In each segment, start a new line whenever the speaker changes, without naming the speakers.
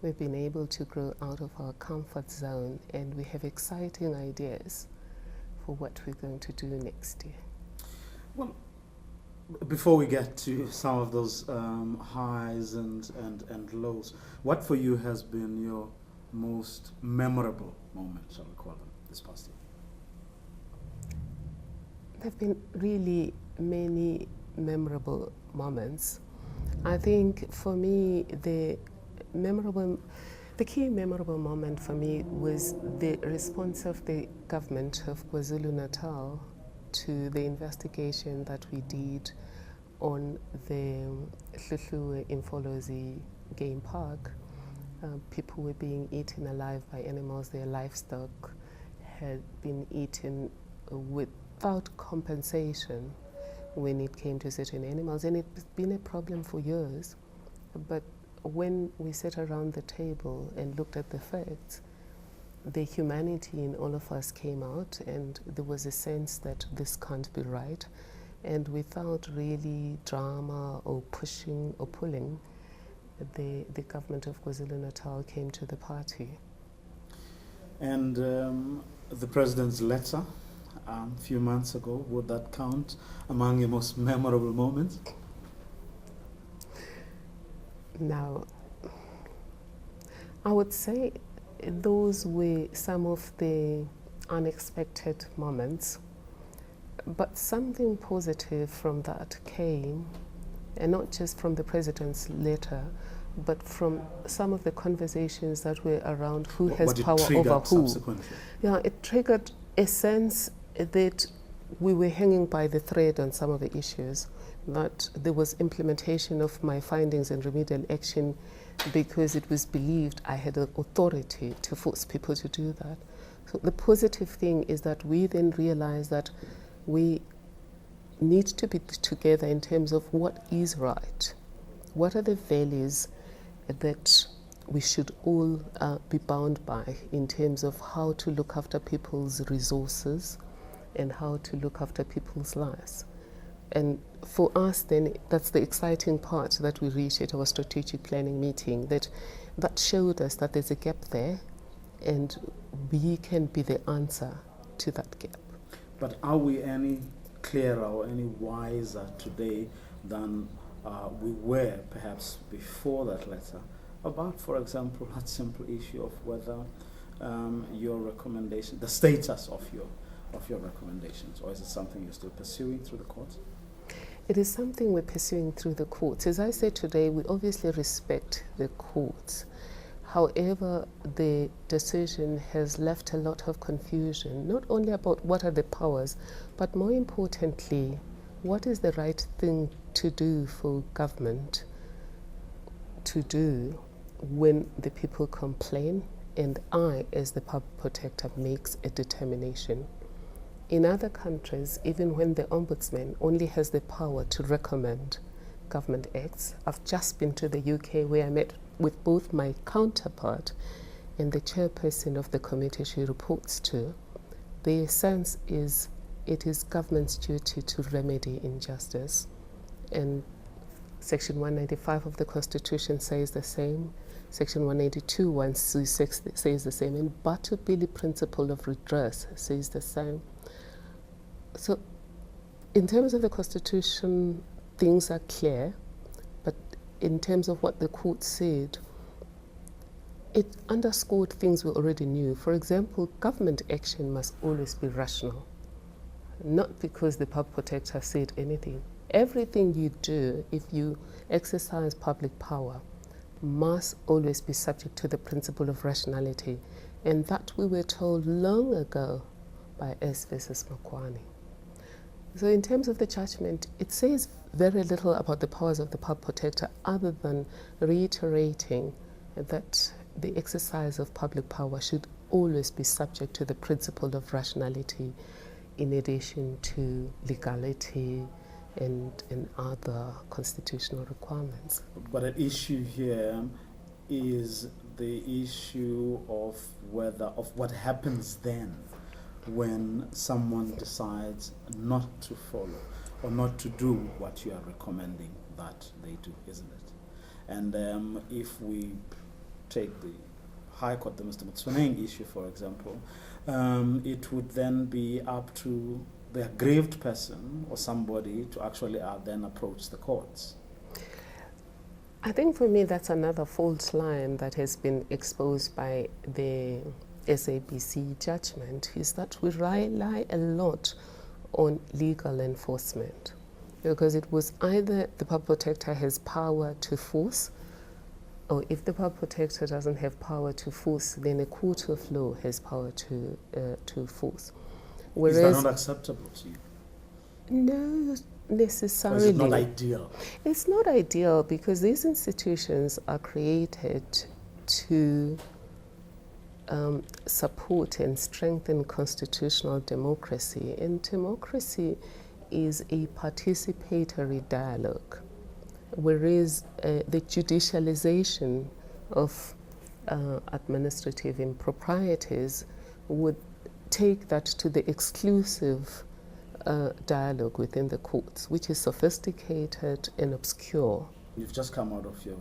We've been able to grow out of our comfort zone, and we have exciting ideas for what we're going to do next year.
Well, before we get to some of those highs and lows, what for you has been your most memorable moment, shall we call them, this past year?
There have been really many memorable moments. I think for me, the key memorable moment for me was the response of the government of KwaZulu-Natal to the investigation that we did on the Hluhluwe Imfolozi game park. People were being eaten alive by animals. Their livestock had been eaten without compensation when it came to certain animals, and it's been a problem for years. But when we sat around the table and looked at the facts, the humanity in all of us came out, and there was a sense that this can't be right. And without really drama or pushing or pulling, the government of KwaZulu-Natal came to the party.
And the president's letter a few months ago, would that count among your most memorable moments?
Now, I would say those were some of the unexpected moments, but something positive from that came, and not just from the president's letter, but from some of the conversations that were around who has power over who. Yeah, it triggered a sense that we were hanging by the thread on some of the issues, that there was implementation of my findings and remedial action because it was believed I had the authority to force people to do that. So the positive thing is that we then realized that we need to be together in terms of what is right. What are the values that we should all be bound by in terms of how to look after people's resources and how to look after people's lives. And for us then, that's the exciting part that we reached at our strategic planning meeting, that showed us that there's a gap there and we can be the answer to that gap.
But are we any clearer or any wiser today than we were perhaps before that letter about, for example, that simple issue of whether your recommendation, the status of your recommendations, or is it something you're still pursuing through the courts?
It is something we're pursuing through the courts. As I said today, we obviously respect the courts. However, the decision has left a lot of confusion, not only about what are the powers, but more importantly, what is the right thing to do for government to do when the people complain and I, as the public protector, makes a determination. In other countries, even when the ombudsman only has the power to recommend government acts, I've just been to the UK where I met with both my counterpart and the chairperson of the committee she reports to. The sense is it is government's duty to remedy injustice. And Section 195 of the Constitution says the same. Section 182, 166 says the same. And Batubili principle of redress says the same. So in terms of the Constitution, things are clear, but in terms of what the court said, it underscored things we already knew. For example, government action must always be rational, not because the public protector said anything. Everything you do, if you exercise public power, must always be subject to the principle of rationality. And that we were told long ago by S versus Makwani. So in terms of the judgment, it says very little about the powers of the public protector other than reiterating that the exercise of public power should always be subject to the principle of rationality in addition to legality and other constitutional requirements.
But an issue here is the issue of what happens then when someone decides not to follow or not to do what you are recommending that they do, isn't it? And if we take the High Court, the Mr. Motsoeneng issue, for example, it would then be up to the aggrieved person or somebody to actually then approach the courts.
I think for me that's another fault line that has been exposed by the SABC judgment, is that we rely a lot on legal enforcement, because it was either the public protector has power to force, or if the public protector doesn't have power to force, then a court of law has power to force.
Whereas, is that not acceptable to you?
No, necessarily.
Or is it not ideal?
It's not ideal, because these institutions are created to support and strengthen constitutional democracy. And democracy is a participatory dialogue, whereas the judicialization of administrative improprieties would take that to the exclusive dialogue within the courts, which is sophisticated and obscure.
You've just come out of your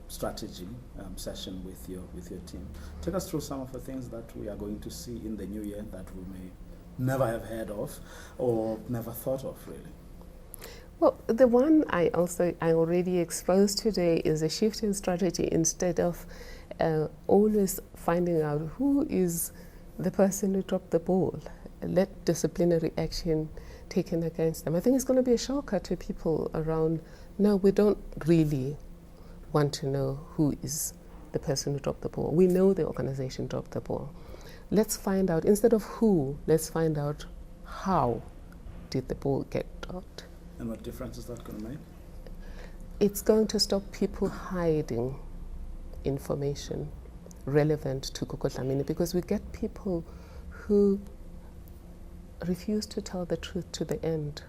strategy session with your team. Take us through some of the things that we are going to see in the new year that we may never have heard of or never thought of, really.
Well, the one I already exposed today is a shift in strategy. Instead of always finding out who is the person who dropped the ball, let disciplinary action taken against them. I think it's going to be a shocker to people around. No, we don't really want to know who is the person who dropped the ball. We know the organization dropped the ball. Let's find out, instead of who, let's find out how did the ball get dropped.
And what difference is that going to make?
It's going to stop people hiding information relevant to Gugu Dlamini, because we get people who refuse to tell the truth to the end.